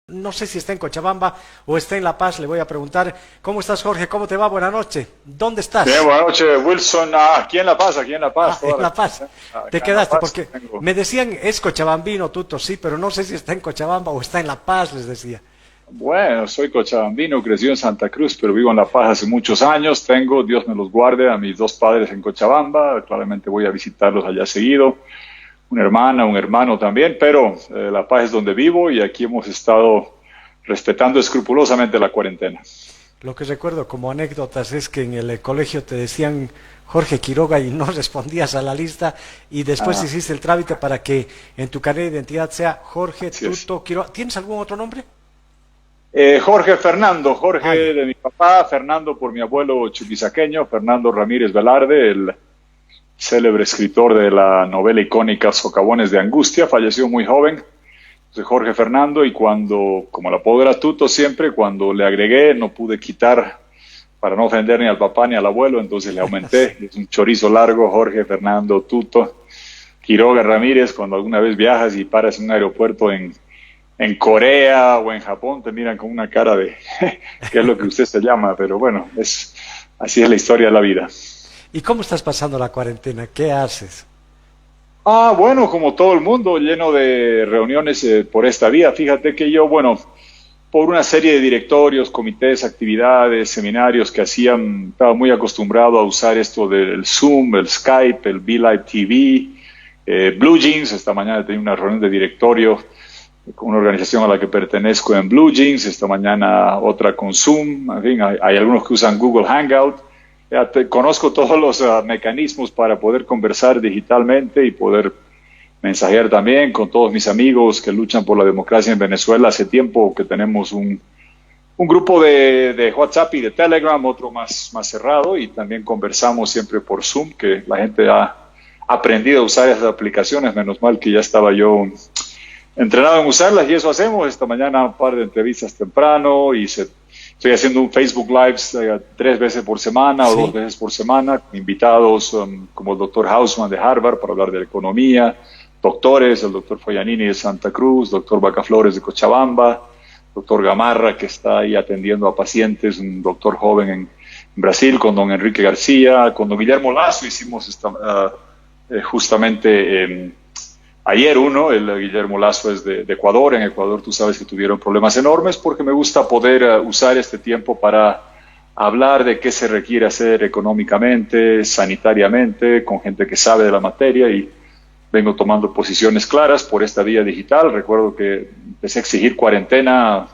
No sé si está en Cochabamba o está en La Paz. Le voy a preguntar, ¿cómo estás, Jorge? ¿Cómo te va? Buenas noches. ¿Dónde Bien, estás? buenas noches, Wilson. Aquí en La Paz, Ah, toda en la La Paz. vida. Te Acá en La quedaste Paz porque tengo. me decían, es cochabambino, Tuto, sí, pero no sé si está en Cochabamba o está en La Paz, les decía. Bueno, soy cochabambino, crecí en Santa Cruz, pero vivo en La Paz hace muchos años. Tengo, Dios me los guarde, a mis dos padres en Cochabamba. Claramente voy a visitarlos allá seguido. Una hermana, un hermano también, pero La Paz es donde vivo y aquí hemos estado respetando escrupulosamente la cuarentena. Lo que recuerdo como anécdotas es que en el colegio te decían Jorge Quiroga y no respondías a la lista y después Ah, hiciste el trámite para que en tu carnet de identidad sea Jorge así es. Tuto Quiroga. ¿Tienes algún otro nombre? Jorge Fernando, Jorge Ah, ya. de mi papá, Fernando por mi abuelo chuquisaqueño, Fernando Ramírez Velarde, el célebre escritor de la novela icónica Socavones de Angustia, falleció muy joven. Entonces, Jorge Fernando, y cuando, como el apodo era Tuto siempre, cuando le agregué no pude quitar para no ofender ni al papá ni al abuelo, entonces le aumenté, es un chorizo largo, Jorge Fernando Tuto Quiroga Ramírez. Cuando alguna vez viajas y paras en un aeropuerto en Corea o en Japón, te miran con una cara de qué es lo que usted se llama, pero bueno, así es la historia de la vida. ¿Y cómo estás pasando la cuarentena? ¿Qué haces? Bueno, como todo el mundo, lleno de reuniones por esta vía. Fíjate que yo, bueno, por una serie de directorios, comités, actividades, seminarios que hacían, estaba muy acostumbrado a usar esto del Zoom, el Skype, el Be TV, Blue Jeans. Esta mañana tenía una reunión de directorio con una organización a la que pertenezco en Blue Jeans, esta mañana otra con Zoom. En fin, hay algunos que usan Google Hangout. Ya conozco todos los mecanismos para poder conversar digitalmente y poder mensajear también con todos mis amigos que luchan por la democracia en Venezuela. Hace tiempo que tenemos un grupo de WhatsApp y de Telegram, otro más cerrado, y también conversamos siempre por Zoom, que la gente ha aprendido a usar esas aplicaciones. Menos mal que ya estaba yo entrenado en usarlas y eso hacemos. Esta mañana un par de entrevistas temprano y estoy haciendo un Facebook Live 3 veces por semana o dos Sí. veces por semana, con invitados como el doctor Hausman de Harvard para hablar de la economía, doctores, el doctor Foyanini de Santa Cruz, doctor Bacaflores de Cochabamba, doctor Gamarra que está ahí atendiendo a pacientes, un doctor joven en Brasil, con don Enrique García, con don Guillermo Lazo hicimos justamente ayer uno. El Guillermo Lazo es de Ecuador. En Ecuador tú sabes que tuvieron problemas enormes porque me gusta poder usar este tiempo para hablar de qué se requiere hacer económicamente, sanitariamente, con gente que sabe de la materia, y vengo tomando posiciones claras por esta vía digital. Recuerdo que empecé a exigir cuarentena,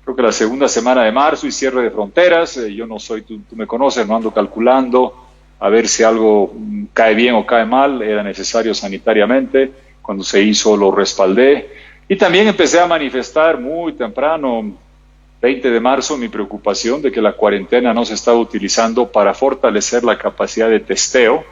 creo que la segunda semana de marzo, y cierre de fronteras. Yo no soy, tú me conoces, no ando calculando a ver si algo cae bien o cae mal. Era necesario sanitariamente. Cuando se hizo lo respaldé. Y también empecé a manifestar muy temprano, 20 de marzo, mi preocupación de que la cuarentena no se estaba utilizando para fortalecer la capacidad de testeo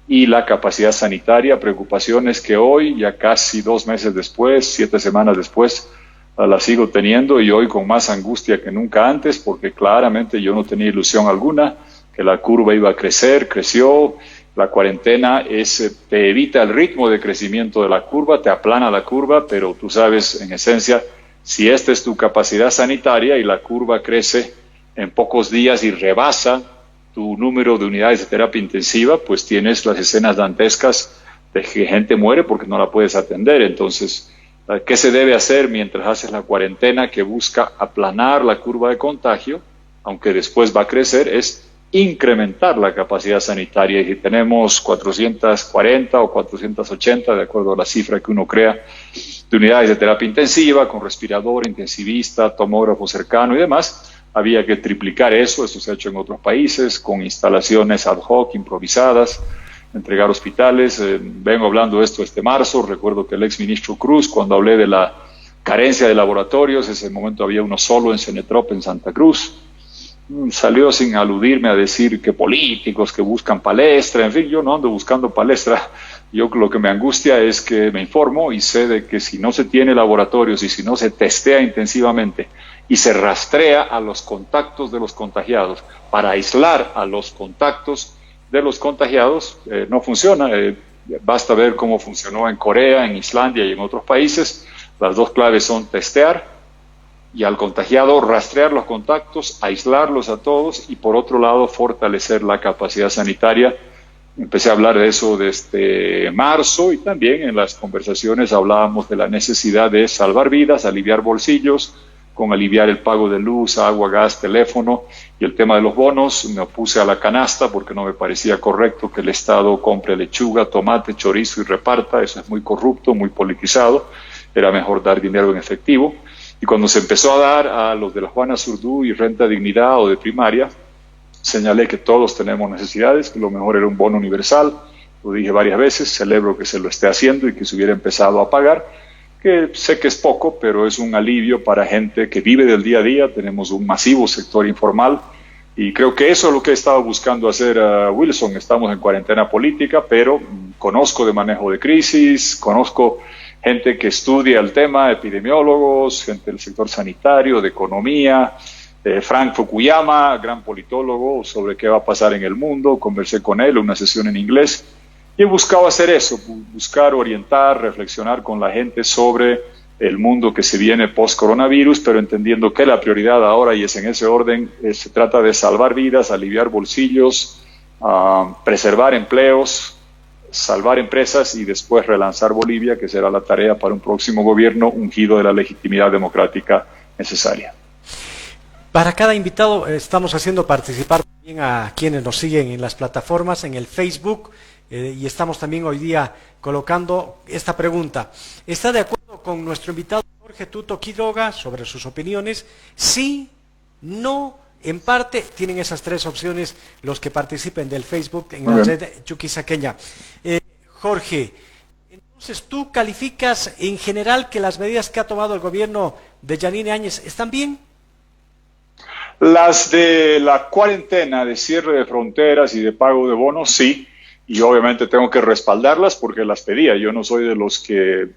y la capacidad sanitaria. Preocupaciones que hoy, ya casi 2 meses después, 7 semanas después, la sigo teniendo, y hoy con más angustia que nunca antes, porque claramente yo no tenía ilusión alguna que la curva iba a crecer. Creció. La cuarentena te evita el ritmo de crecimiento de la curva, te aplana la curva, pero tú sabes, en esencia, si esta es tu capacidad sanitaria y la curva crece en pocos días y rebasa tu número de unidades de terapia intensiva, pues tienes las escenas dantescas de que gente muere porque no la puedes atender. Entonces, ¿qué se debe hacer mientras haces la cuarentena que busca aplanar la curva de contagio, aunque después va a crecer? Es incrementar la capacidad sanitaria. Y si tenemos 440 o 480, de acuerdo a la cifra que uno crea, de unidades de terapia intensiva, con respirador, intensivista, tomógrafo cercano y demás, había que triplicar eso. Eso se ha hecho en otros países, con instalaciones ad hoc, improvisadas, entregar hospitales. Vengo hablando de esto este marzo. Recuerdo que el ex ministro Cruz, cuando hablé de la carencia de laboratorios, en ese momento había uno solo en Cenetrop, en Santa Cruz, salió sin aludirme a decir que políticos que buscan palestra. En fin, yo no ando buscando palestra. Yo lo que me angustia es que me informo y sé de que si no se tiene laboratorios y si no se testea intensivamente y se rastrea a los contactos de los contagiados para aislar a los contactos de los contagiados, no funciona. Basta ver cómo funcionó en Corea, en Islandia y en otros países. Las dos claves son testear y al contagiado rastrear los contactos, aislarlos a todos y por otro lado fortalecer la capacidad sanitaria. Empecé a hablar de eso desde marzo y también en las conversaciones hablábamos de la necesidad de salvar vidas, aliviar bolsillos, con aliviar el pago de luz, agua, gas, teléfono y el tema de los bonos. Me opuse a la canasta porque no me parecía correcto que el Estado compre lechuga, tomate, chorizo y reparta. Eso es muy corrupto, muy politizado. Era mejor dar dinero en efectivo. Y cuando se empezó a dar a los de la Juana Zurdú y renta dignidad o de primaria, señalé que todos tenemos necesidades, que lo mejor era un bono universal. Lo dije varias veces, celebro que se lo esté haciendo y que se hubiera empezado a pagar, que sé que es poco, pero es un alivio para gente que vive del día a día. Tenemos un masivo sector informal y creo que eso es lo que he estado buscando hacer, Wilson. Estamos en cuarentena política, pero conozco de manejo de crisis, conozco gente que estudia el tema, epidemiólogos, gente del sector sanitario, de economía. Frank Fukuyama, gran politólogo, sobre qué va a pasar en el mundo. Conversé con él, una sesión en inglés. Y he buscado hacer eso, buscar orientar, reflexionar con la gente sobre el mundo que se viene post-coronavirus, pero entendiendo que la prioridad ahora, y es en ese orden, se trata de salvar vidas, aliviar bolsillos, preservar empleos, salvar empresas y después relanzar Bolivia, que será la tarea para un próximo gobierno ungido de la legitimidad democrática necesaria. Para cada invitado estamos haciendo participar también a quienes nos siguen en las plataformas, en el Facebook, y estamos también hoy día colocando esta pregunta. ¿Está de acuerdo con nuestro invitado Jorge Tuto Quiroga sobre sus opiniones? Sí, no, en parte. Tienen esas tres opciones los que participen del Facebook en la red chuquisaqueña. Jorge, entonces tú calificas en general que las medidas que ha tomado el gobierno de Yanine Áñez están bien. Las de la cuarentena, de cierre de fronteras y de pago de bonos, sí, y obviamente tengo que respaldarlas porque las pedía. Yo no soy de los que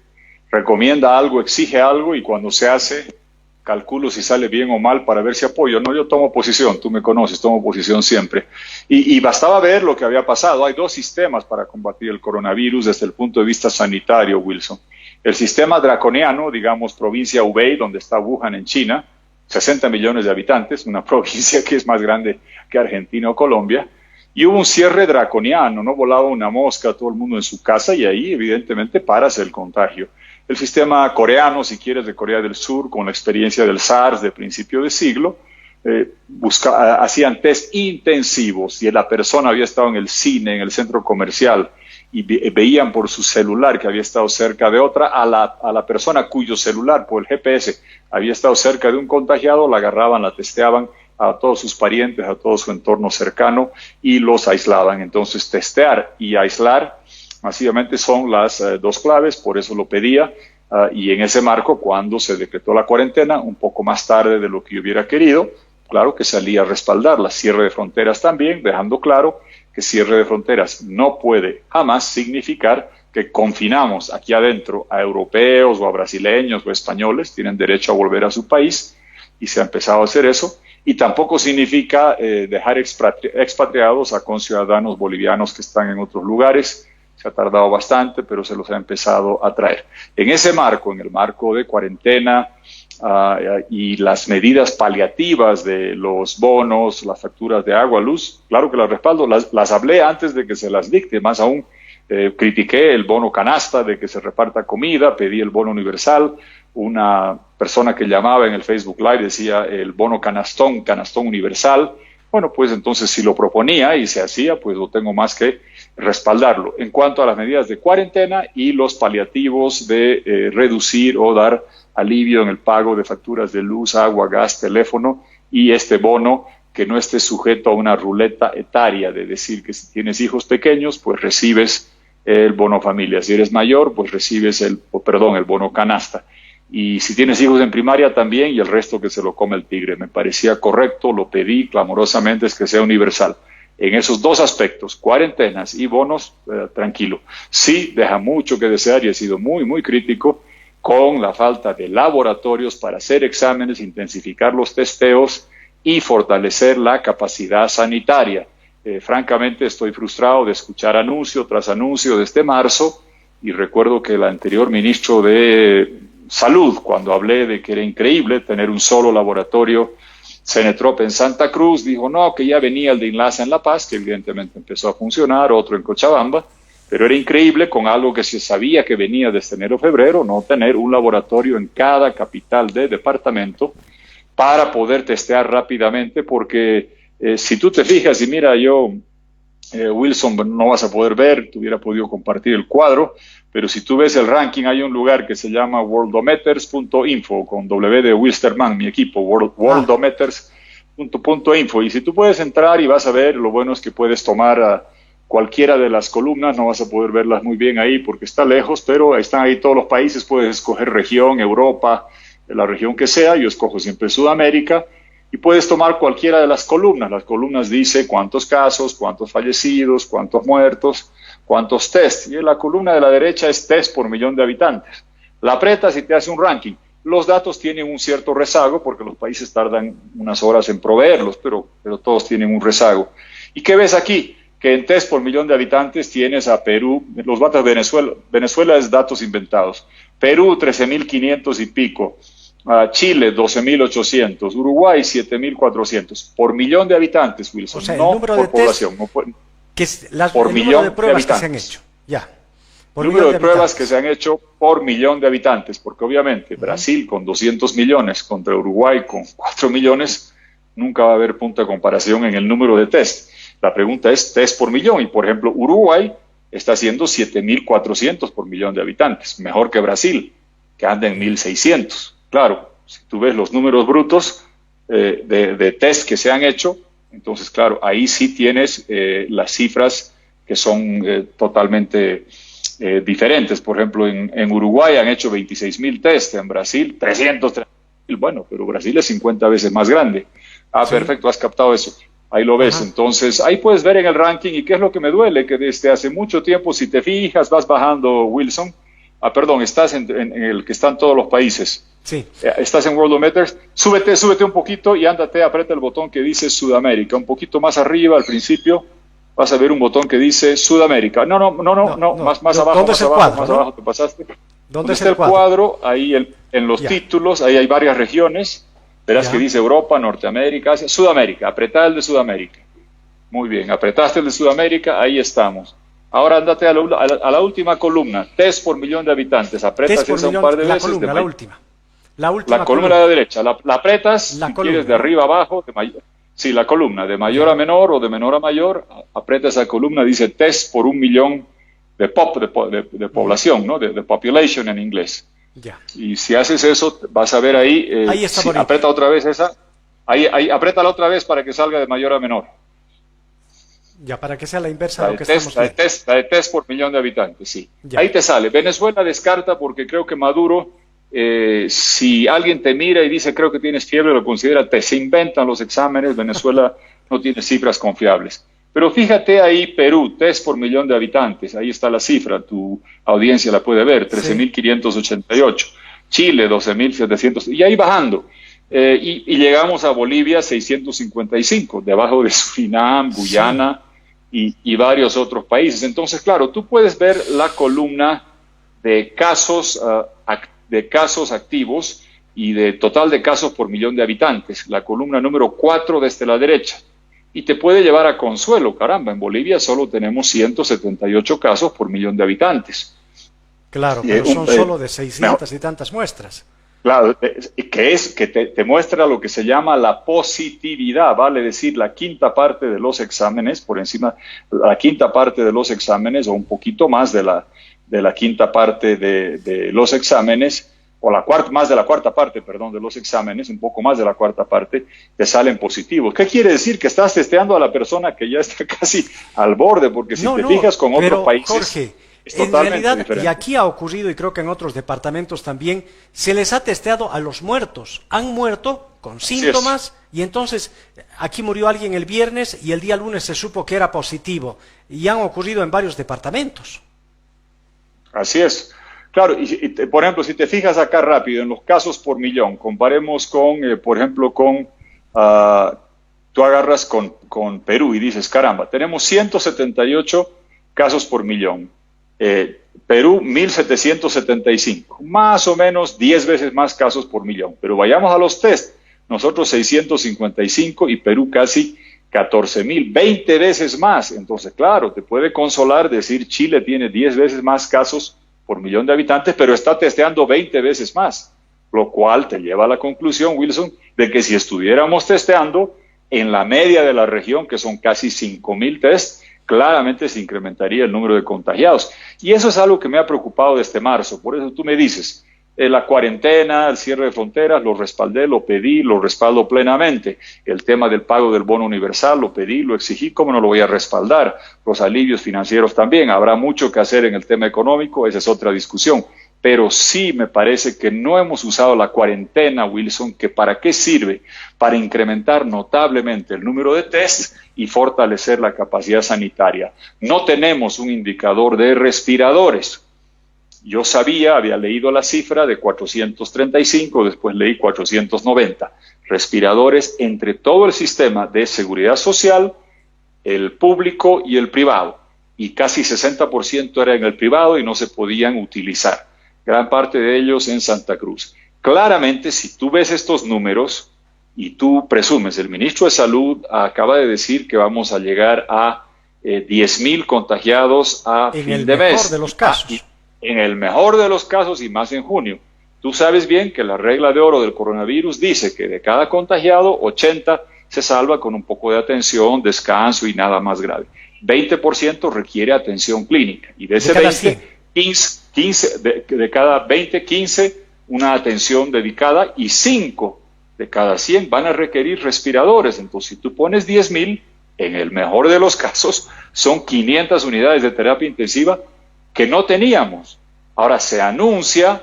recomienda algo, exige algo y cuando se hace calculo si sale bien o mal para ver si apoyo. No, yo tomo posición, tú me conoces, tomo posición siempre. Y bastaba ver lo que había pasado. Hay dos sistemas para combatir el coronavirus desde el punto de vista sanitario, Wilson. El sistema draconiano, digamos provincia Hubei, donde está Wuhan en China, 60 millones de habitantes, una provincia que es más grande que Argentina o Colombia, y hubo un cierre draconiano, no volaba una mosca, todo el mundo en su casa, y ahí evidentemente paras el contagio. El sistema coreano, si quieres, de Corea del Sur, con la experiencia del SARS de principio de siglo, hacían test intensivos, y la persona había estado en el cine, en el centro comercial, y veían por su celular que había estado cerca de otra, a la persona cuyo celular, por el GPS, había estado cerca de un contagiado, la agarraban, la testeaban a todos sus parientes, a todo su entorno cercano y los aislaban. Entonces, testear y aislar masivamente son las dos claves, por eso lo pedía, y en ese marco, cuando se decretó la cuarentena, un poco más tarde de lo que yo hubiera querido, claro que salía a respaldar la cierre de fronteras también, dejando claro que cierre de fronteras no puede jamás significar que confinamos aquí adentro a europeos o a brasileños o españoles, tienen derecho a volver a su país y se ha empezado a hacer eso, y tampoco significa dejar expatriados a conciudadanos bolivianos que están en otros lugares. Se ha tardado bastante, pero se los ha empezado a traer. En ese marco, en el marco de cuarentena y las medidas paliativas de los bonos, las facturas de agua, luz, claro que las respaldo, las hablé antes de que se las dicte, más aún critiqué el bono canasta de que se reparta comida, pedí el bono universal. Una persona que llamaba en el Facebook Live decía el bono canastón universal. Bueno, pues entonces si lo proponía y se hacía, pues lo tengo más que respaldarlo. En cuanto a las medidas de cuarentena y los paliativos de reducir o dar alivio en el pago de facturas de luz, agua, gas, teléfono y este bono que no esté sujeto a una ruleta etaria de decir que si tienes hijos pequeños, pues recibes el bono familia. Si eres mayor, pues recibes el bono canasta. Y si tienes hijos en primaria también, y el resto que se lo come el tigre. Me parecía correcto, lo pedí clamorosamente, es que sea universal. En esos dos aspectos, cuarentenas y bonos, tranquilo. Sí, deja mucho que desear y he sido muy, muy crítico con la falta de laboratorios para hacer exámenes, intensificar los testeos y fortalecer la capacidad sanitaria. Francamente, estoy frustrado de escuchar anuncio tras anuncio desde marzo, y recuerdo que el anterior ministro de salud, cuando hablé de que era increíble tener un solo laboratorio Cenetrop en Santa Cruz, dijo no, que ya venía el de INLASA en La Paz, que evidentemente empezó a funcionar, otro en Cochabamba, pero era increíble con algo que se sabía que venía desde enero o febrero, no tener un laboratorio en cada capital de departamento para poder testear rápidamente, porque si tú te fijas, y mira, Wilson, no vas a poder ver, te hubiera podido compartir el cuadro, pero si tú ves el ranking, hay un lugar que se llama worldometers.info, con W de Wilstermann, mi equipo, worldometers.info, y si tú puedes entrar y vas a ver, lo bueno es que puedes tomar cualquiera de las columnas, no vas a poder verlas muy bien ahí porque está lejos, pero están ahí todos los países, puedes escoger región, Europa, la región que sea, yo escojo siempre Sudamérica, y puedes tomar cualquiera de las columnas dice cuántos casos, cuántos fallecidos, cuántos muertos, cuántos test, y en la columna de la derecha es test por millón de habitantes, la aprietas y te hace un ranking. Los datos tienen un cierto rezago porque los países tardan unas horas en proveerlos, pero todos tienen un rezago. ¿Y qué ves aquí? Que en test por millón de habitantes tienes a Perú, los datos de Venezuela es datos inventados, Perú 13.500 y pico, Chile 12.800, Uruguay 7.400, por millón de habitantes, Wilson, o sea, no número por de población, test, no por, que es el millón número de pruebas de que se han hecho, ya. Por número de pruebas que se han hecho por millón de habitantes, porque obviamente Brasil con 200 millones contra Uruguay con 4 millones, nunca va a haber punto de comparación en el número de test. La pregunta es test por millón, y por ejemplo Uruguay está haciendo 7.400 por millón de habitantes, mejor que Brasil, que anda en 1.600. Claro, si tú ves los números brutos de test que se han hecho, entonces claro, ahí sí tienes las cifras que son totalmente diferentes. Por ejemplo, en Uruguay han hecho 26.000 test, en Brasil 330.000, bueno, pero Brasil es 50 veces más grande. Sí. Perfecto, has captado eso. Ahí lo ves. Ajá. Entonces, ahí puedes ver en el ranking, y qué es lo que me duele, que desde hace mucho tiempo, si te fijas, vas bajando, Wilson, estás en el que están todos los países. Sí. Estás en Worldometers, súbete un poquito y aprieta el botón que dice Sudamérica, un poquito más arriba al principio, vas a ver un botón que dice Sudamérica. No, más abajo, ¿dónde es el cuadro? Más abajo te pasaste. ¿Dónde está el cuadro? Ahí en los títulos, ahí hay varias regiones. Verás que dice Europa, Norteamérica, Asia, Sudamérica. Apretá el de Sudamérica. Muy bien, apretaste el de Sudamérica, ahí estamos. Ahora andate a la última columna, test por millón de habitantes. Apretas esa un par de veces. Columna, la última columna. La columna de la derecha, la apretas, si quieres de arriba a abajo, sí, la columna, de mayor a menor o de menor a mayor, aprieta esa columna, dice test por 1 millón de población, ¿no? De population en inglés. Ya. Y si haces eso, vas a ver ahí, ahí está aprieta otra vez esa, ahí apriétala otra vez para que salga de mayor a menor. Ya, para que sea la inversa de lo que estamos viendo. La de test por millón de habitantes, sí. Ya. Ahí te sale. Venezuela descarta porque creo que Maduro, si alguien te mira y dice creo que tienes fiebre, lo considera, se inventan los exámenes, Venezuela no tiene cifras confiables. Pero fíjate ahí, Perú, test por millón de habitantes, ahí está la cifra, tu audiencia la puede ver, 13.588. Sí. Chile, 12.700, y ahí bajando. Y llegamos a Bolivia, 655, debajo de Surinam, Guyana y varios otros países. Entonces, claro, tú puedes ver la columna de casos activos y de total de casos por millón de habitantes, la columna número 4 desde la derecha. Y te puede llevar a consuelo, caramba, en Bolivia solo tenemos 178 casos por millón de habitantes. Claro, pero son solo de 600 y tantas muestras. Claro, que te muestra lo que se llama la positividad, vale decir, la quinta parte de los exámenes, por encima, la quinta parte de los exámenes, o un poquito más de la quinta parte de los exámenes, o más de la cuarta parte, perdón, de los exámenes, un poco más de la cuarta parte, te salen positivos. ¿Qué quiere decir? Que estás testeando a la persona que ya está casi al borde, porque si te fijas con otros países, Jorge, es totalmente en realidad, diferente. Y aquí ha ocurrido, y creo que en otros departamentos también, se les ha testeado a los muertos. Han muerto con síntomas, y entonces aquí murió alguien el viernes y el día lunes se supo que era positivo. Y han ocurrido en varios departamentos. Así es. Claro, y por ejemplo, si te fijas acá rápido, en los casos por millón, comparemos con, por ejemplo, tú agarras con Perú y dices, caramba, tenemos 178 casos por millón. Perú 1.775, más o menos 10 veces más casos por millón. Pero vayamos a los test, nosotros 655 y Perú casi 14.000, 20 veces más. Entonces, claro, te puede consolar decir Chile tiene 10 veces más casos por millón de habitantes, pero está testeando 20 veces más, lo cual te lleva a la conclusión, Wilson, de que si estuviéramos testeando en la media de la región, que son casi 5.000 test, claramente se incrementaría el número de contagiados. Y eso es algo que me ha preocupado desde marzo. Por eso tú me dices, la cuarentena, el cierre de fronteras, lo respaldé, lo pedí, lo respaldo plenamente. El tema del pago del bono universal, lo pedí, lo exigí, ¿cómo no lo voy a respaldar? Los alivios financieros también. Habrá mucho que hacer en el tema económico, esa es otra discusión. Pero sí me parece que no hemos usado la cuarentena, Wilson, que ¿para qué sirve? Para incrementar notablemente el número de tests y fortalecer la capacidad sanitaria. No tenemos un indicador de respiradores. Yo sabía, había leído la cifra de 435, después leí 490 respiradores entre todo el sistema de seguridad social, el público y el privado. Y casi 60% era en el privado y no se podían utilizar. Gran parte de ellos en Santa Cruz. Claramente, si tú ves estos números y tú presumes, el ministro de Salud acaba de decir que vamos a llegar a 10.000 contagiados a fin de mes. En el mejor de los casos. En el mejor de los casos y más en junio. Tú sabes bien que la regla de oro del coronavirus dice que de cada contagiado, 80 se salva con un poco de atención, descanso y nada más grave. 20% requiere atención clínica y de ese 20, 15 de cada 20, 15 una atención dedicada y 5 de cada 100 van a requerir respiradores. Entonces, si tú pones 10.000, en el mejor de los casos, son 500 unidades de terapia intensiva que no teníamos. Ahora se anuncia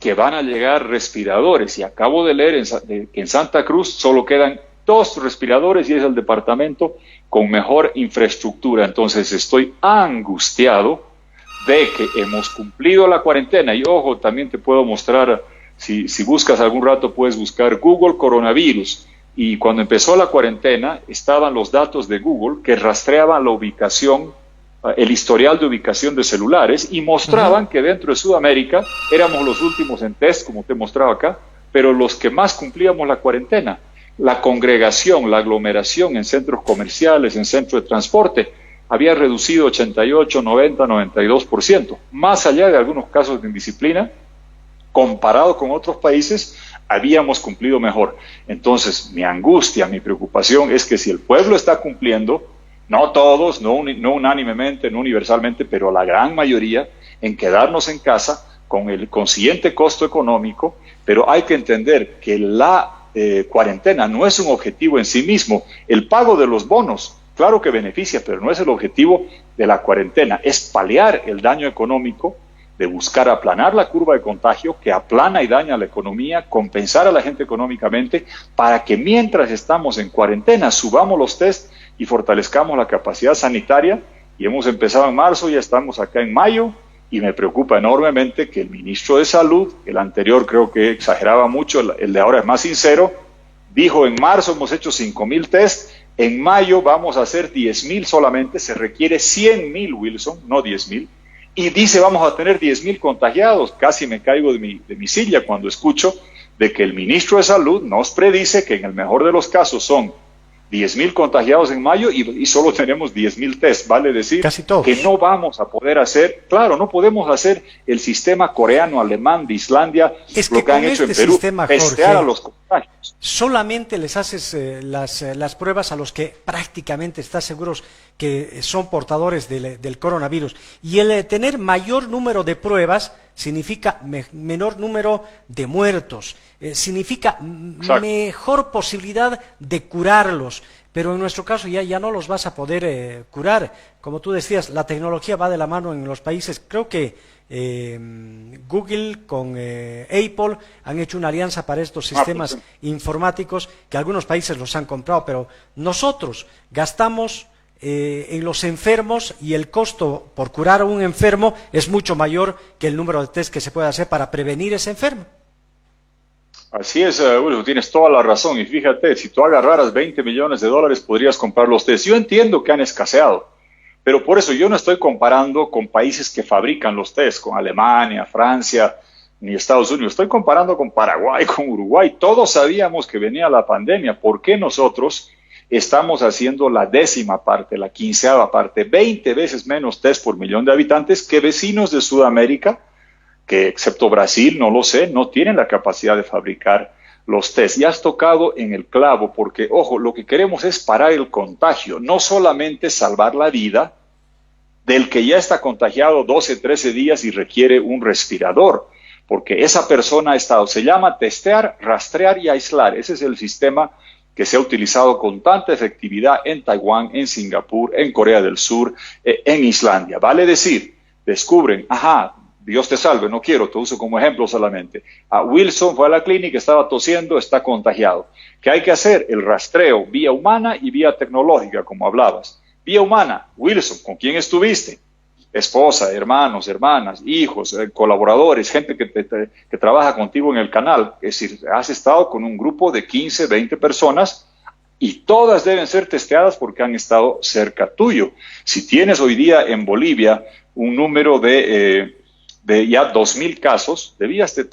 que van a llegar respiradores y acabo de leer que en Santa Cruz solo quedan 2 respiradores y es el departamento con mejor infraestructura. Entonces estoy angustiado de que hemos cumplido la cuarentena. Y ojo, también te puedo mostrar, si buscas algún rato puedes buscar Google coronavirus. Y cuando empezó la cuarentena estaban los datos de Google que rastreaban la ubicación, el historial de ubicación de celulares y mostraban que dentro de Sudamérica éramos los últimos en test, como te mostraba acá, pero los que más cumplíamos la cuarentena. La congregación, la aglomeración en centros comerciales, en centros de transporte, había reducido 88, 90, 92%. Más allá de algunos casos de indisciplina, comparado con otros países, habíamos cumplido mejor. Entonces, mi angustia, mi preocupación es que si el pueblo está cumpliendo, no todos, no unánimemente, no universalmente, pero la gran mayoría, en quedarnos en casa con el consiguiente costo económico, pero hay que entender que la cuarentena no es un objetivo en sí mismo. El pago de los bonos, claro que beneficia, pero no es el objetivo de la cuarentena, es paliar el daño económico, de buscar aplanar la curva de contagio que aplana y daña la economía, compensar a la gente económicamente, para que mientras estamos en cuarentena subamos los test y fortalezcamos la capacidad sanitaria. Y hemos empezado en marzo, ya estamos acá en mayo, y me preocupa enormemente que el ministro de Salud, el anterior creo que exageraba mucho, el de ahora es más sincero, dijo en marzo hemos hecho 5.000 test, en mayo vamos a hacer 10.000 solamente, se requiere 100.000, Wilson, no 10.000, y dice vamos a tener 10.000 contagiados. Casi me caigo de mi silla cuando escucho de que el ministro de Salud nos predice que en el mejor de los casos son 10.000 contagiados en mayo y solo tenemos 10.000 test. Vale decir que no vamos a poder hacer, claro, no podemos hacer el sistema coreano, alemán, de Islandia, es lo que han hecho en Perú, sistema, testear a los contagios. Solamente les haces las pruebas a los que prácticamente estás seguros que son portadores del coronavirus. Y el tener mayor número de pruebas significa menor número de muertos, significa mejor posibilidad de curarlos, pero en nuestro caso ya no los vas a poder curar. Como tú decías, la tecnología va de la mano en los países. Creo que Google con Apple han hecho una alianza para estos sistemas informáticos que algunos países los han comprado, pero nosotros gastamos en los enfermos y el costo por curar a un enfermo es mucho mayor que el número de test que se puede hacer para prevenir ese enfermo. Así es, Wilson, tienes toda la razón. Y fíjate, si tú agarraras $20 millones, podrías comprar los test. Yo entiendo que han escaseado, Pero por eso yo no estoy comparando con países que fabrican los test, con Alemania, Francia, ni Estados Unidos. Estoy comparando con Paraguay, con Uruguay. Todos sabíamos que venía la pandemia. ¿Por qué nosotros estamos haciendo la 10ª parte, la 15ª parte, 20 veces menos test por millón de habitantes que vecinos de Sudamérica, que excepto Brasil, no lo sé, no tienen la capacidad de fabricar los test? Ya has tocado en el clavo, porque, ojo, lo que queremos es parar el contagio, no solamente salvar la vida del que ya está contagiado 12, 13 días y requiere un respirador, porque esa persona ha estado, se llama testear, rastrear y aislar. Ese es el sistema que se ha utilizado con tanta efectividad en Taiwán, en Singapur, en Corea del Sur, en Islandia. Vale decir, descubren, Dios te salve, no quiero, te uso como ejemplo solamente. Wilson fue a la clínica, estaba tosiendo, está contagiado. ¿Qué hay que hacer? El rastreo, vía humana y vía tecnológica, como hablabas. Vía humana, Wilson, ¿con quién estuviste? Esposa, hermanos, hermanas, hijos, colaboradores, gente que trabaja contigo en el canal. Es decir, has estado con un grupo de 15, 20 personas y todas deben ser testeadas porque han estado cerca tuyo. Si tienes hoy día en Bolivia un número de ya 2,000 casos,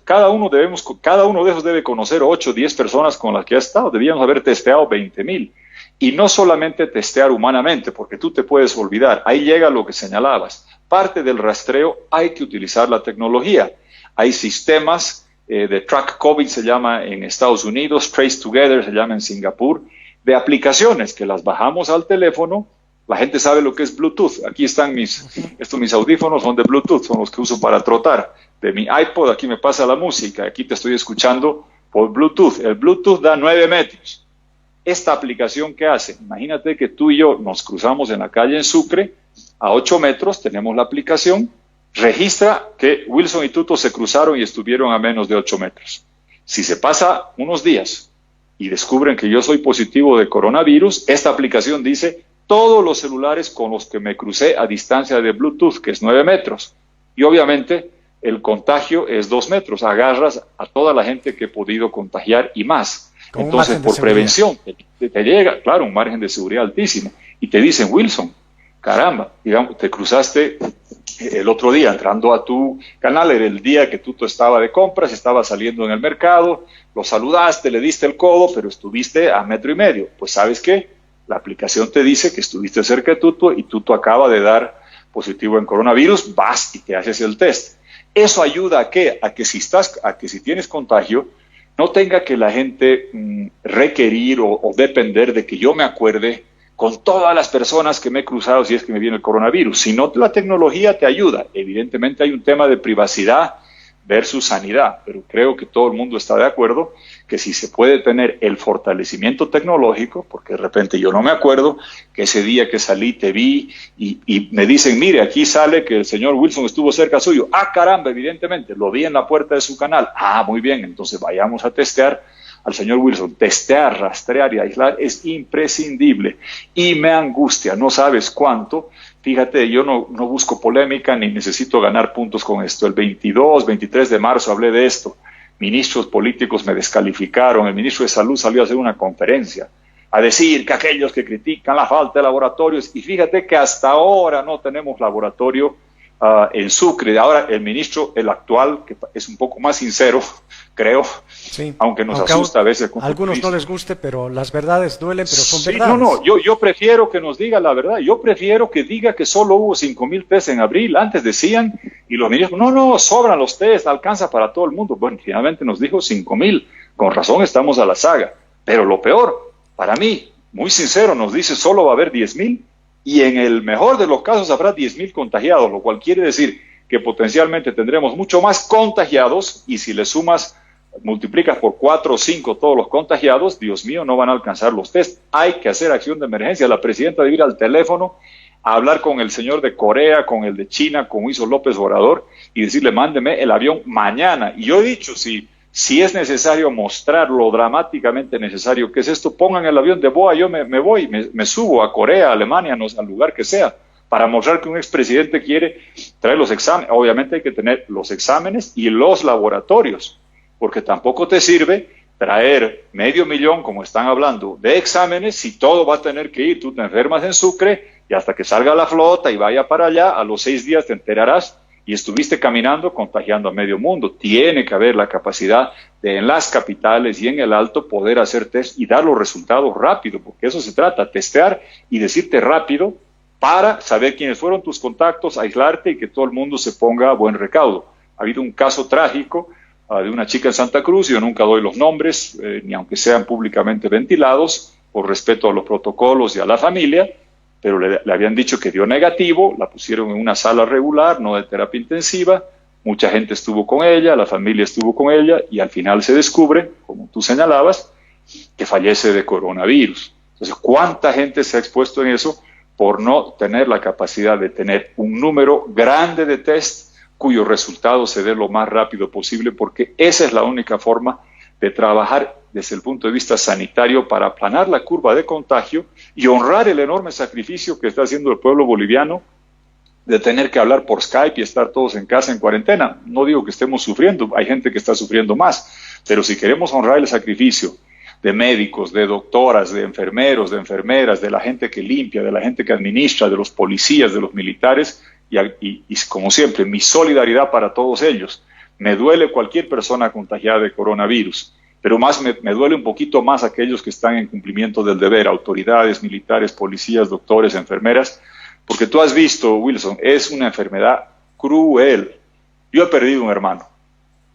cada uno de esos debe conocer 8 o 10 personas con las que ha estado. Debíamos haber testeado 20,000. Y no solamente testear humanamente, porque tú te puedes olvidar. Ahí llega lo que señalabas. Parte del rastreo hay que utilizar la tecnología. Hay sistemas de Track COVID, se llama en Estados Unidos, Trace Together, se llama en Singapur, de aplicaciones que las bajamos al teléfono. La gente sabe lo que es Bluetooth. Aquí están mis audífonos, son de Bluetooth, son los que uso para trotar. De mi iPod, aquí me pasa la música, aquí te estoy escuchando por Bluetooth. El Bluetooth da 9 metros. Esta aplicación, ¿qué hace? Imagínate que tú y yo nos cruzamos en la calle en Sucre, a 8 metros, tenemos la aplicación, registra que Wilson y Tuto se cruzaron y estuvieron a menos de 8 metros. Si se pasa unos días y descubren que yo soy positivo de coronavirus, esta aplicación dice todos los celulares con los que me crucé a distancia de Bluetooth, que es 9 metros. Y obviamente el contagio es 2 metros. Agarras a toda la gente que he podido contagiar y más. Entonces, por prevención, te llega, claro, un margen de seguridad altísimo. Y te dicen, Wilson, caramba, digamos, te cruzaste el otro día entrando a tu canal, era el día que tú estaba de compras, estaba saliendo en el mercado, lo saludaste, le diste el codo, pero estuviste a 1,5 metros. Pues, ¿sabes qué? La aplicación te dice que estuviste cerca de Tuto y Tuto acaba de dar positivo en coronavirus, vas y te haces el test. Eso ayuda ¿a qué? A que si tienes contagio, no tenga que la gente requerir o depender de que yo me acuerde con todas las personas que me he cruzado si es que me viene el coronavirus. Si no, la tecnología te ayuda. Evidentemente hay un tema de privacidad versus sanidad, pero creo que todo el mundo está de acuerdo que si se puede tener el fortalecimiento tecnológico, porque de repente yo no me acuerdo que ese día que salí te vi y me dicen, mire, aquí sale que el señor Wilson estuvo cerca suyo. Caramba, evidentemente, lo vi en la puerta de su canal. Muy bien, entonces vayamos a testear al señor Wilson. Testear, rastrear y aislar es imprescindible y me angustia, no sabes cuánto. Fíjate, yo no busco polémica ni necesito ganar puntos con esto. El 22, 23 de marzo hablé de esto. Ministros políticos me descalificaron. El ministro de Salud salió a hacer una conferencia a decir que aquellos que critican la falta de laboratorios, y fíjate que hasta ahora no tenemos laboratorio en Sucre. Ahora el ministro, el actual, que es un poco más sincero, creo, sí, aunque nos asusta a veces. A algunos no les guste, pero las verdades duelen, pero son verdades. Yo prefiero que nos diga la verdad. Yo prefiero que diga que solo hubo 5,000 test en abril. Antes decían, y los ministros, no, sobran los test, alcanza para todo el mundo. Bueno, finalmente nos dijo 5,000. Con razón estamos a la saga. Pero lo peor, para mí, muy sincero, nos dice solo va a haber 10,000 y en el mejor de los casos habrá 10,000 contagiados, lo cual quiere decir que potencialmente tendremos mucho más contagiados y si le sumas, multiplicas por 4 o 5 todos los contagiados, Dios mío, no van a alcanzar los test. Hay que hacer acción de emergencia. La presidenta debe ir al teléfono a hablar con el señor de Corea, con el de China, como hizo López Obrador, y decirle, mándeme el avión mañana. Y yo he dicho, si es necesario mostrar lo dramáticamente necesario que es esto, pongan el avión de Boa, yo me voy, me subo a Corea, a Alemania, al lugar que sea, para mostrar que un expresidente quiere traer los exámenes. Obviamente hay que tener los exámenes y los laboratorios, porque tampoco te sirve traer 500,000, como están hablando, de exámenes, si todo va a tener que ir, tú te enfermas en Sucre y hasta que salga la flota y vaya para allá, a los 6 días te enterarás y estuviste caminando contagiando a medio mundo. Tiene que haber la capacidad de en las capitales y en el Alto poder hacer test y dar los resultados rápido, porque eso se trata, testear y decirte rápido para saber quiénes fueron tus contactos, aislarte y que todo el mundo se ponga a buen recaudo. Ha habido un caso trágico de una chica en Santa Cruz, yo nunca doy los nombres, ni aunque sean públicamente ventilados, por respeto a los protocolos y a la familia, pero le habían dicho que dio negativo, la pusieron en una sala regular, no de terapia intensiva, mucha gente estuvo con ella, la familia estuvo con ella, y al final se descubre, como tú señalabas, que fallece de coronavirus. Entonces, ¿cuánta gente se ha expuesto en eso por no tener la capacidad de tener un número grande de test cuyos resultados se den lo más rápido posible? Porque esa es la única forma de trabajar desde el punto de vista sanitario para aplanar la curva de contagio y honrar el enorme sacrificio que está haciendo el pueblo boliviano de tener que hablar por Skype y estar todos en casa en cuarentena. No digo que estemos sufriendo, hay gente que está sufriendo más, pero si queremos honrar el sacrificio de médicos, de doctoras, de enfermeros, de enfermeras, de la gente que limpia, de la gente que administra, de los policías, de los militares, y como siempre, mi solidaridad para todos ellos. Me duele cualquier persona contagiada de coronavirus, pero más me duele un poquito más aquellos que están en cumplimiento del deber, autoridades, militares, policías, doctores, enfermeras, porque tú has visto, Wilson, es una enfermedad cruel. Yo he perdido un hermano,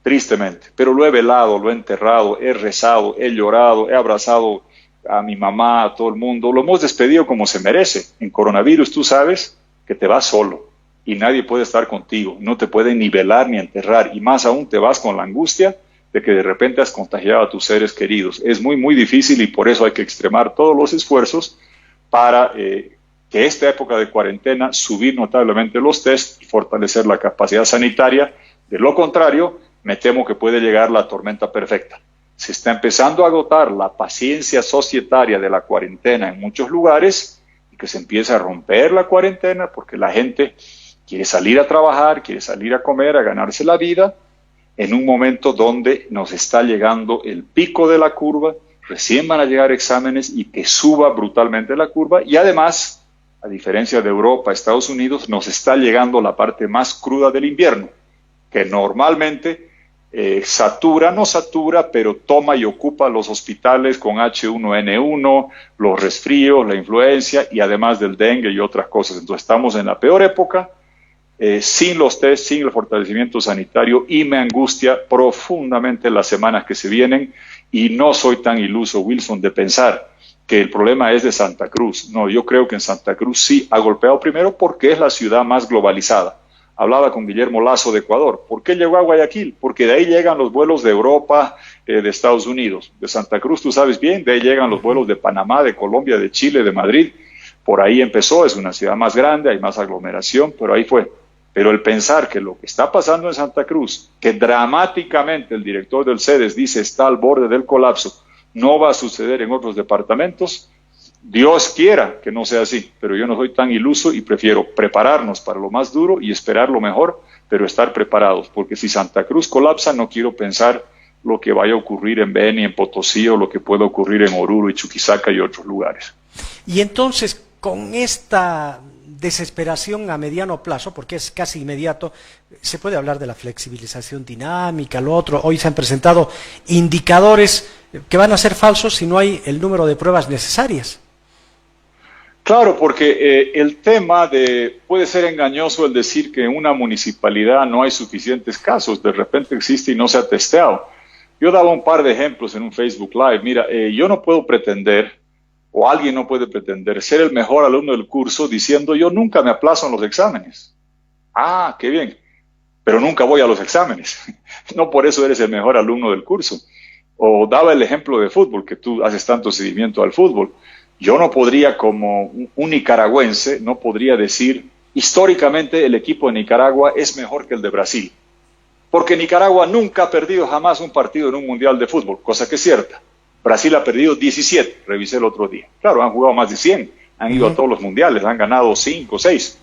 tristemente, pero lo he velado, lo he enterrado, he rezado, he llorado, he abrazado a mi mamá, a todo el mundo, lo hemos despedido como se merece. En coronavirus tú sabes que te vas solo y nadie puede estar contigo, no te pueden ni velar ni enterrar, y más aún te vas con la angustia de que de repente has contagiado a tus seres queridos. Es muy, muy difícil, y por eso hay que extremar todos los esfuerzos para que esta época de cuarentena subir notablemente los test y fortalecer la capacidad sanitaria. De lo contrario, me temo que puede llegar la tormenta perfecta. Se está empezando a agotar la paciencia societaria de la cuarentena en muchos lugares, y que se empieza a romper la cuarentena porque la gente quiere salir a trabajar, quiere salir a comer, a ganarse la vida, en un momento donde nos está llegando el pico de la curva, recién van a llegar exámenes y que suba brutalmente la curva, y además, a diferencia de Europa, Estados Unidos, nos está llegando la parte más cruda del invierno, que normalmente no satura, pero toma y ocupa los hospitales con H1N1, los resfríos, la influencia y además del dengue y otras cosas. Entonces estamos en la peor época, sin los test, sin el fortalecimiento sanitario, y me angustia profundamente las semanas que se vienen, y no soy tan iluso, Wilson, de pensar que el problema es de Santa Cruz. No, yo creo que en Santa Cruz sí ha golpeado primero porque es la ciudad más globalizada. Hablaba con Guillermo Lasso de Ecuador. ¿Por qué llegó a Guayaquil? Porque de ahí llegan los vuelos de Europa, de Estados Unidos. De Santa Cruz, tú sabes bien, de ahí llegan los vuelos de Panamá, de Colombia, de Chile, de Madrid. Por ahí empezó, es una ciudad más grande, hay más aglomeración, pero ahí fue. Pero el pensar que lo que está pasando en Santa Cruz, que dramáticamente el director del CEDES dice está al borde del colapso, no va a suceder en otros departamentos, Dios quiera que no sea así, pero yo no soy tan iluso y prefiero prepararnos para lo más duro y esperar lo mejor, pero estar preparados, porque si Santa Cruz colapsa, no quiero pensar lo que vaya a ocurrir en Beni, en Potosí, o lo que pueda ocurrir en Oruro y Chuquisaca y otros lugares. Y entonces, con esta desesperación a mediano plazo, porque es casi inmediato, se puede hablar de la flexibilización dinámica, lo otro. Hoy se han presentado indicadores que van a ser falsos si no hay el número de pruebas necesarias. Claro, porque el tema puede ser engañoso el decir que en una municipalidad no hay suficientes casos, de repente existe y no se ha testeado. Yo daba un par de ejemplos en un Facebook Live. Mira, yo no puedo pretender, o alguien no puede pretender, ser el mejor alumno del curso diciendo yo nunca me aplazo en los exámenes. Ah, qué bien, pero nunca voy a los exámenes. No por eso eres el mejor alumno del curso. O daba el ejemplo de fútbol, que tú haces tanto seguimiento al fútbol. Yo no podría, como un nicaragüense, no podría decir históricamente el equipo de Nicaragua es mejor que el de Brasil. Porque Nicaragua nunca ha perdido jamás un partido en un mundial de fútbol, cosa que es cierta. Brasil ha perdido 17, revisé el otro día. Claro, han jugado más de 100, han ido a todos los mundiales, han ganado 5, 6.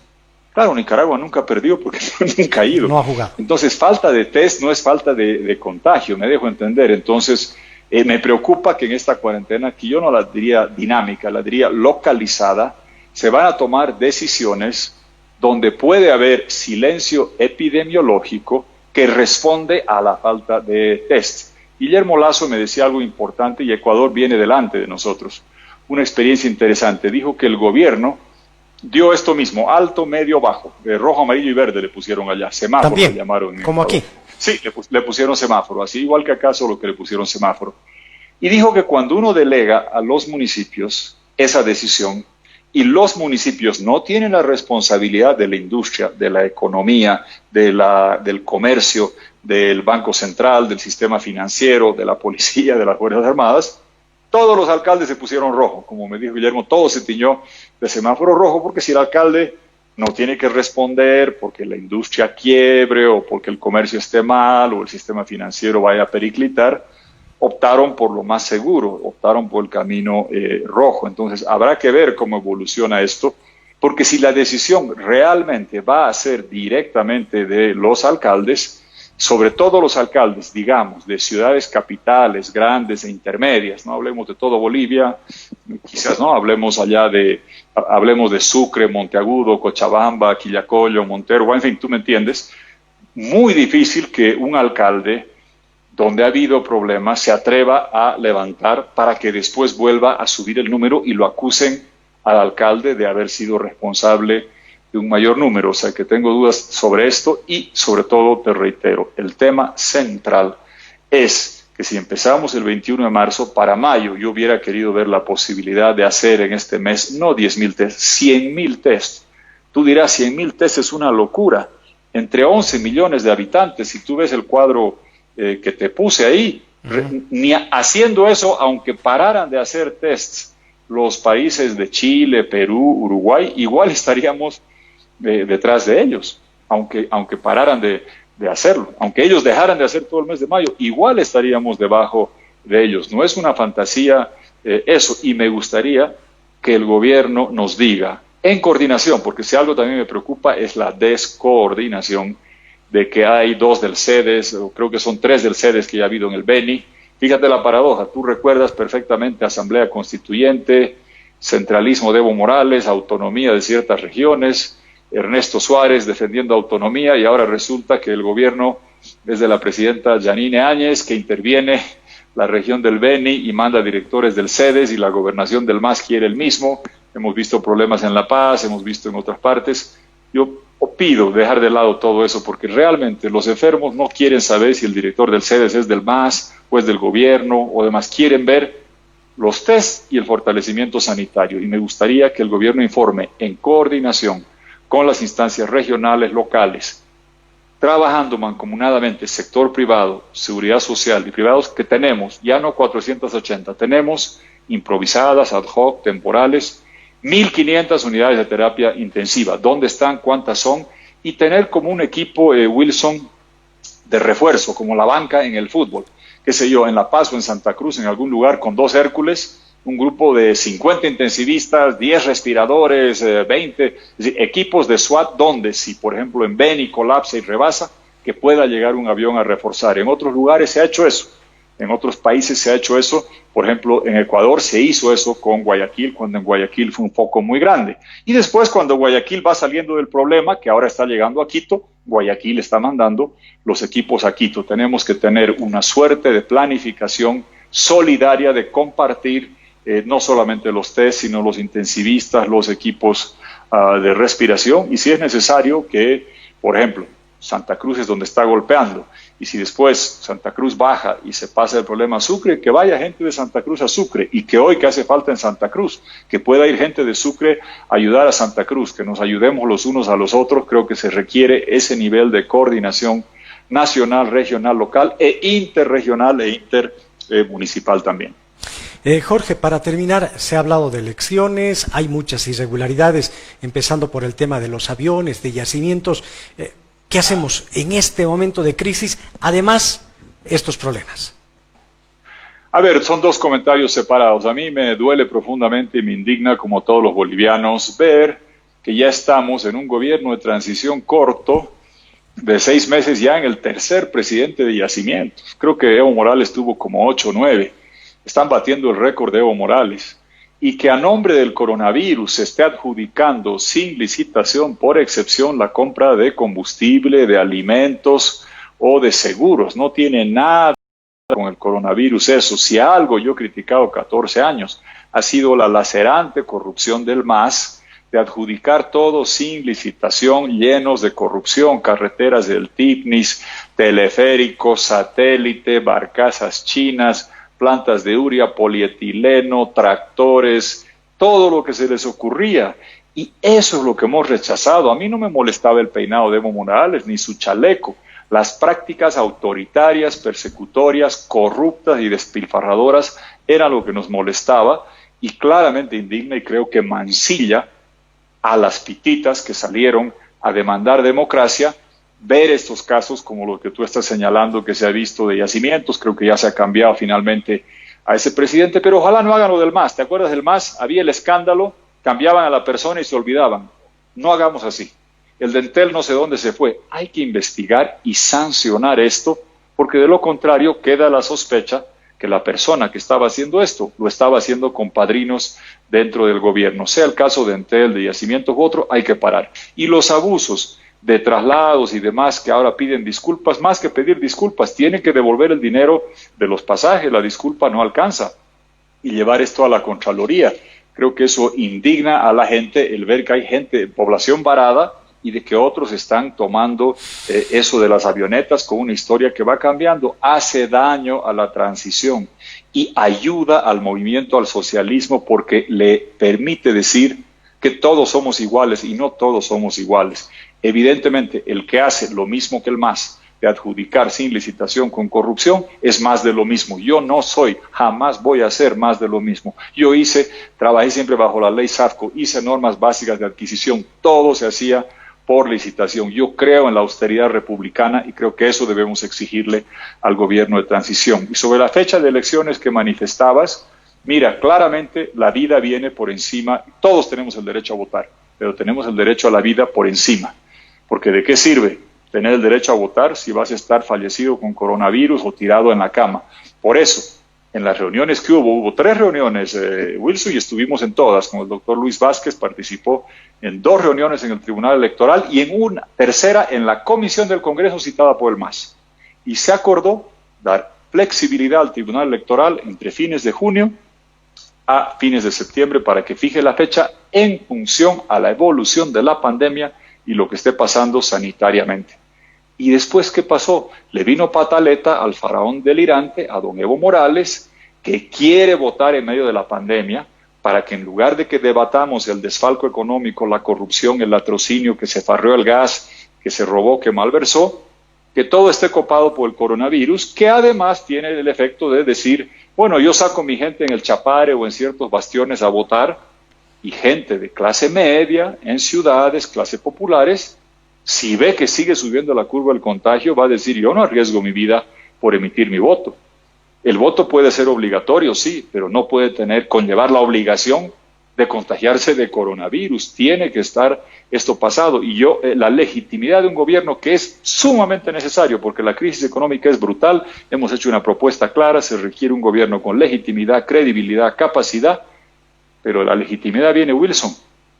Claro, Nicaragua nunca ha perdido porque nunca ha ido. No ha jugado. Entonces, falta de test no es falta de contagio, me dejo entender. Entonces, Me preocupa que en esta cuarentena, que yo no la diría dinámica, la diría localizada, se van a tomar decisiones donde puede haber silencio epidemiológico que responde a la falta de test. Guillermo Lasso me decía algo importante y Ecuador viene delante de nosotros. Una experiencia interesante. Dijo que el gobierno dio esto mismo, alto, medio, bajo. Rojo, amarillo y verde le pusieron allá. Semáforo también, le llamaron. como aquí. Sí, le pusieron semáforo, así igual que acá, solo que le pusieron semáforo. Y dijo que cuando uno delega a los municipios esa decisión, y los municipios no tienen la responsabilidad de la industria, de la economía, del comercio, del Banco Central, del sistema financiero, de la policía, de las Fuerzas Armadas, todos los alcaldes se pusieron rojo. Como me dijo Guillermo, todo se tiñó de semáforo rojo, porque si el alcalde no tiene que responder porque la industria quiebre o porque el comercio esté mal o el sistema financiero vaya a periclitar, optaron por lo más seguro, optaron por el camino rojo. Entonces habrá que ver cómo evoluciona esto, porque si la decisión realmente va a ser directamente de los alcaldes, sobre todo los alcaldes, digamos, de ciudades capitales, grandes e intermedias, no hablemos de todo Bolivia, quizás no, hablemos de Sucre, Monteagudo, Cochabamba, Quillacollo, Montero, en fin, tú me entiendes, muy difícil que un alcalde donde ha habido problemas se atreva a levantar para que después vuelva a subir el número y lo acusen al alcalde de haber sido responsable de un mayor número. O sea que tengo dudas sobre esto y sobre todo te reitero, el tema central es que si empezamos el 21 de marzo, para mayo yo hubiera querido ver la posibilidad de hacer en este mes no 10,000 test, 100,000 test. Tú dirás, 100,000 test es una locura. Entre 11 millones de habitantes, si tú ves el cuadro que te puse ahí, ni haciendo eso, aunque pararan de hacer tests los países de Chile, Perú, Uruguay, igual estaríamos detrás de ellos, aunque pararan de hacerlo, aunque ellos dejaran de hacer todo el mes de mayo, igual estaríamos debajo de ellos. No es una fantasía eso, y me gustaría que el gobierno nos diga, en coordinación, porque si algo también me preocupa es la descoordinación, de que hay 2 del CEDES, o creo que son 3 del CEDES que ya ha habido en el Beni. Fíjate la paradoja, tú recuerdas perfectamente Asamblea Constituyente, centralismo de Evo Morales, autonomía de ciertas regiones, Ernesto Suárez defendiendo autonomía, y ahora resulta que el gobierno es de la presidenta Yanine Áñez, que interviene la región del Beni y manda directores del CEDES, y la gobernación del MAS quiere el mismo. Hemos visto problemas en La Paz, hemos visto en otras partes. Yo pido dejar de lado todo eso, porque realmente los enfermos no quieren saber si el director del CEDES es del MAS o es del gobierno o demás. Quieren ver los test y el fortalecimiento sanitario, y me gustaría que el gobierno informe en coordinación con las instancias regionales, locales, trabajando mancomunadamente, sector privado, seguridad social y privados, que tenemos, ya no 480, tenemos improvisadas, ad hoc, temporales, 1.500 unidades de terapia intensiva. ¿Dónde están? ¿Cuántas son? Y tener como un equipo, Wilson, de refuerzo, como la banca en el fútbol. Qué sé yo, en La Paz o en Santa Cruz, en algún lugar, con 2 Hércules, un grupo de 50 intensivistas, 10 respiradores, 20, es decir, equipos de SWAT, donde si, por ejemplo, en Beni colapsa y rebasa, que pueda llegar un avión a reforzar. En otros lugares se ha hecho eso. En otros países se ha hecho eso. Por ejemplo, en Ecuador se hizo eso con Guayaquil, cuando en Guayaquil fue un foco muy grande. Y después, cuando Guayaquil va saliendo del problema, que ahora está llegando a Quito, Guayaquil está mandando los equipos a Quito. Tenemos que tener una suerte de planificación solidaria, de compartir no solamente los test, sino los intensivistas, los equipos de respiración. Y si es necesario que, por ejemplo, Santa Cruz es donde está golpeando, y si después Santa Cruz baja y se pasa el problema a Sucre, que vaya gente de Santa Cruz a Sucre, y que hoy que hace falta en Santa Cruz, que pueda ir gente de Sucre a ayudar a Santa Cruz, que nos ayudemos los unos a los otros. Creo que se requiere ese nivel de coordinación nacional, regional, local e interregional e intermunicipal también. Jorge, para terminar, se ha hablado de elecciones, hay muchas irregularidades, empezando por el tema de los aviones, de yacimientos. ¿Qué hacemos en este momento de crisis? Además, estos problemas. A ver, son 2 comentarios separados. A mí me duele profundamente y me indigna, como todos los bolivianos, ver que ya estamos en un gobierno de transición corto de 6 meses ya en el tercer presidente de yacimientos. Creo que Evo Morales tuvo como 8 o 9. Están batiendo el récord de Evo Morales. Y que a nombre del coronavirus se esté adjudicando sin licitación, por excepción, la compra de combustible, de alimentos o de seguros. No tiene nada con el coronavirus eso. Si algo yo he criticado 14 años, ha sido la lacerante corrupción del MAS, de adjudicar todo sin licitación, llenos de corrupción, carreteras del TIPNIS, teleféricos, satélite, barcazas chinas, plantas de urea, polietileno, tractores, todo lo que se les ocurría. Y eso es lo que hemos rechazado. A mí no me molestaba el peinado de Evo Morales, ni su chaleco. Las prácticas autoritarias, persecutorias, corruptas y despilfarradoras eran lo que nos molestaba y claramente indigna y creo que mancilla a las pititas que salieron a demandar democracia. Ver estos casos como lo que tú estás señalando que se ha visto de yacimientos, creo que ya se ha cambiado finalmente a ese presidente, pero ojalá no hagan lo del MAS. ¿Te acuerdas del MAS? Había el escándalo, cambiaban a la persona y se olvidaban. No hagamos así. El de Entel no sé dónde se fue. Hay que investigar y sancionar esto, porque de lo contrario queda la sospecha que la persona que estaba haciendo esto lo estaba haciendo con padrinos dentro del gobierno. Sea el caso de Entel, de yacimientos u otro, hay que parar. Y los abusos de traslados y demás que ahora piden disculpas, más que pedir disculpas, tienen que devolver el dinero de los pasajes, la disculpa no alcanza, y llevar esto a la Contraloría. Creo que eso indigna a la gente, el ver que hay gente, población varada, y de que otros están tomando eso de las avionetas con una historia que va cambiando, hace daño a la transición y ayuda al movimiento al socialismo porque le permite decir que todos somos iguales y no todos somos iguales. Evidentemente, el que hace lo mismo que el MAS, de adjudicar sin licitación con corrupción, es más de lo mismo. Yo no soy, jamás voy a hacer más de lo mismo. Yo trabajé siempre bajo la ley SAFCO, hice normas básicas de adquisición, todo se hacía por licitación. Yo creo en la austeridad republicana y creo que eso debemos exigirle al gobierno de transición. Y sobre la fecha de elecciones que manifestabas, mira, claramente la vida viene por encima, todos tenemos el derecho a votar, pero tenemos el derecho a la vida por encima. Porque ¿de qué sirve tener el derecho a votar si vas a estar fallecido con coronavirus o tirado en la cama? Por eso, en las reuniones que hubo 3 reuniones, Wilson, y estuvimos en todas, con el doctor Luis Vázquez, participó en 2 reuniones en el Tribunal Electoral y en una tercera en la comisión del Congreso citada por el MAS. Y se acordó dar flexibilidad al Tribunal Electoral entre fines de junio a fines de septiembre para que fije la fecha en función a la evolución de la pandemia y lo que esté pasando sanitariamente. ¿Y después qué pasó? Le vino pataleta al faraón delirante, a don Evo Morales, que quiere votar en medio de la pandemia para que en lugar de que debatamos el desfalco económico, la corrupción, el latrocinio, que se farreó el gas, que se robó, que malversó, que todo esté copado por el coronavirus, que además tiene el efecto de decir, bueno, yo saco mi gente en el Chapare o en ciertos bastiones a votar, y gente de clase media, en ciudades, clase populares, si ve que sigue subiendo la curva del contagio, va a decir, yo no arriesgo mi vida por emitir mi voto. El voto puede ser obligatorio, sí, pero no puede conllevar la obligación de contagiarse de coronavirus. Tiene que estar esto pasado. Y la legitimidad de un gobierno que es sumamente necesario, porque la crisis económica es brutal, hemos hecho una propuesta clara, se requiere un gobierno con legitimidad, credibilidad, capacidad, pero la legitimidad viene, Wilson,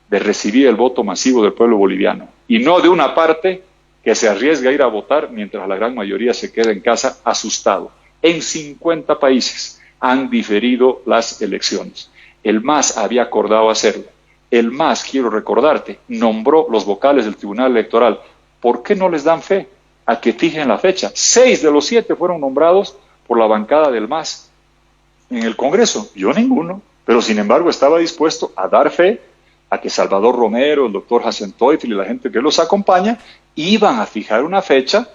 de recibir el voto masivo del pueblo boliviano, y no de una parte que se arriesga a ir a votar mientras la gran mayoría se queda en casa asustado. En 50 países han diferido las elecciones. El MAS había acordado hacerlo. El MAS, quiero recordarte, nombró los vocales del Tribunal Electoral. ¿Por qué no les dan fe a que fijen la fecha? 6 de los 7 fueron nombrados por la bancada del MAS en el Congreso. Yo ninguno, pero sin embargo estaba dispuesto a dar fe a que Salvador Romero, el doctor Hassan Teufel y la gente que los acompaña iban a fijar una fecha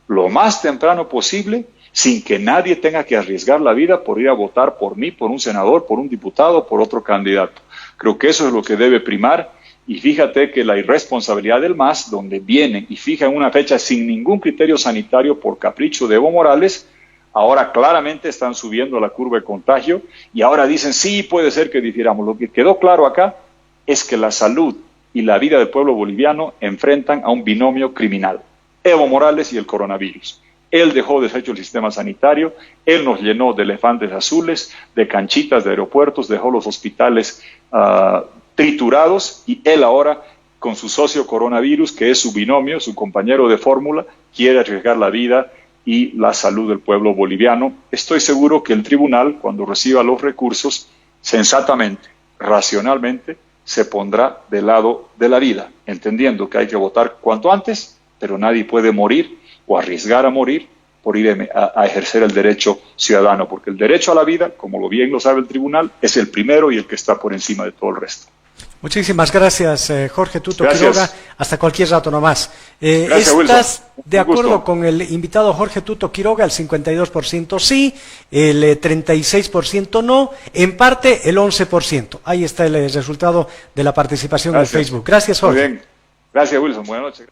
lo más temprano posible, sin que nadie tenga que arriesgar la vida por ir a votar por mí, por un senador, por un diputado, por otro candidato. Creo que eso es lo que debe primar, y fíjate que la irresponsabilidad del MAS, donde vienen y fijan una fecha sin ningún criterio sanitario por capricho de Evo Morales, ahora claramente están subiendo la curva de contagio y ahora dicen, sí, puede ser que difiramos. Lo que quedó claro acá es que la salud y la vida del pueblo boliviano enfrentan a un binomio criminal. Evo Morales y el coronavirus. Él dejó deshecho el sistema sanitario, él nos llenó de elefantes azules, de canchitas de aeropuertos, dejó los hospitales triturados, y él ahora, con su socio coronavirus, que es su binomio, su compañero de fórmula, quiere arriesgar la vida y la salud del pueblo boliviano. Estoy seguro que el tribunal, cuando reciba los recursos, sensatamente, racionalmente, se pondrá del lado de la vida, entendiendo que hay que votar cuanto antes, pero nadie puede morir o arriesgar a morir por ir a ejercer el derecho ciudadano, porque el derecho a la vida, como lo bien lo sabe el tribunal, es el primero y el que está por encima de todo el resto. Muchísimas gracias, Jorge Tuto Gracias. Quiroga. Hasta cualquier rato nomás. Gracias, ¿Estás Wilson. de acuerdo gusto. con el invitado Jorge Tuto Quiroga? El 52% sí, el 36% no, en parte el 11%. Ahí está el resultado de la participación Gracias. en Facebook. Gracias, Jorge. Muy bien. Gracias, Wilson. Buenas noches.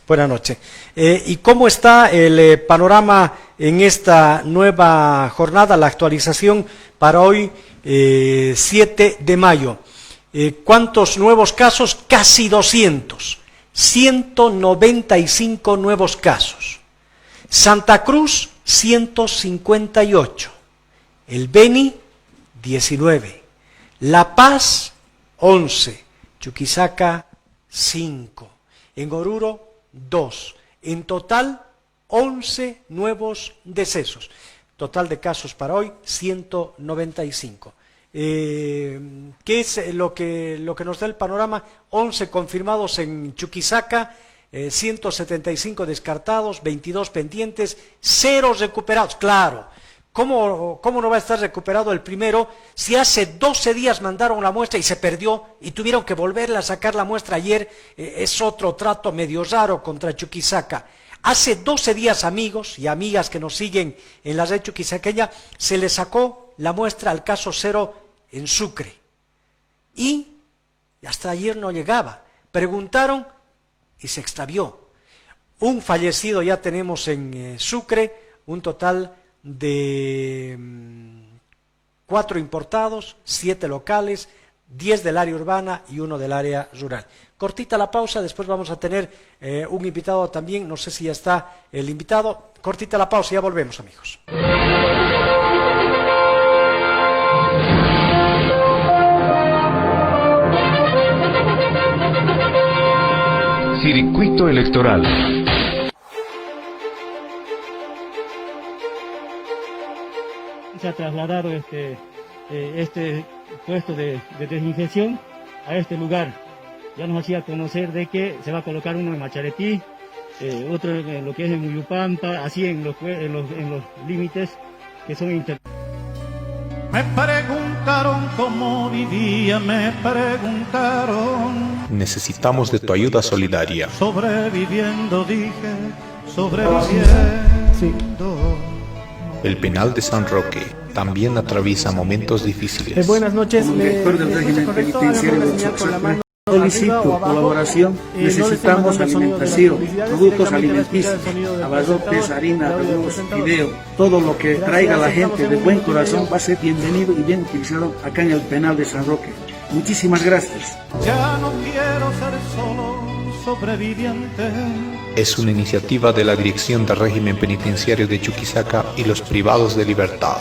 Buenas noches. ¿Y cómo está el panorama en esta nueva jornada, la actualización para hoy, 7 de mayo? ¿Cuántos nuevos casos? Casi 200. 195 nuevos casos. Santa Cruz, 158. El Beni, 19. La Paz, 11. Chuquisaca, 5. En Oruro, 2. En total, 11 nuevos decesos. Total de casos para hoy, 195. ¿Qué es lo que nos da el panorama? 11 confirmados en Chuquisaca, 175 descartados, 22 pendientes, 0 recuperados. Claro, ¿cómo no va a estar recuperado el primero si hace 12 días mandaron la muestra y se perdió y tuvieron que volverle a sacar la muestra ayer? Es otro trato medio raro contra Chuquisaca. Hace 12 días, amigos y amigas que nos siguen en la red chuquisaqueña, se le sacó la muestra al caso 0 en Sucre. Y hasta ayer no llegaba. Preguntaron y se extravió. Un fallecido ya tenemos en Sucre, un total de 4 importados, 7 locales, 10 del área urbana y 1 del área rural. Cortita la pausa, después vamos a tener un invitado también, no sé si ya está el invitado. Cortita la pausa, ya volvemos, amigos. Circuito electoral. Se ha trasladado este puesto de desinfección a este lugar. Ya nos hacía conocer de que se va a colocar uno en Macharetí, otro en lo que es en Muyupampa, así en los límites que son inter. Me preguntaron cómo vivía, me preguntaron. Necesitamos de tu ayuda solidaria. Sobreviviendo, dije, sobreviviendo. El penal de San Roque también atraviesa momentos difíciles. Buenas noches. Director del régimen penitenciario de Oaxaca. Solicito colaboración. Necesitamos alimentación, productos alimenticios, abarrotes, harina, arroz, fideo. Todo lo que traiga la gente de buen corazón va a ser bienvenido y bien utilizado acá en el penal de San Roque. Muchísimas gracias. Ya no quiero ser solo sobreviviente. Es una iniciativa de la Dirección del Régimen Penitenciario de Chuquisaca y los privados de libertad.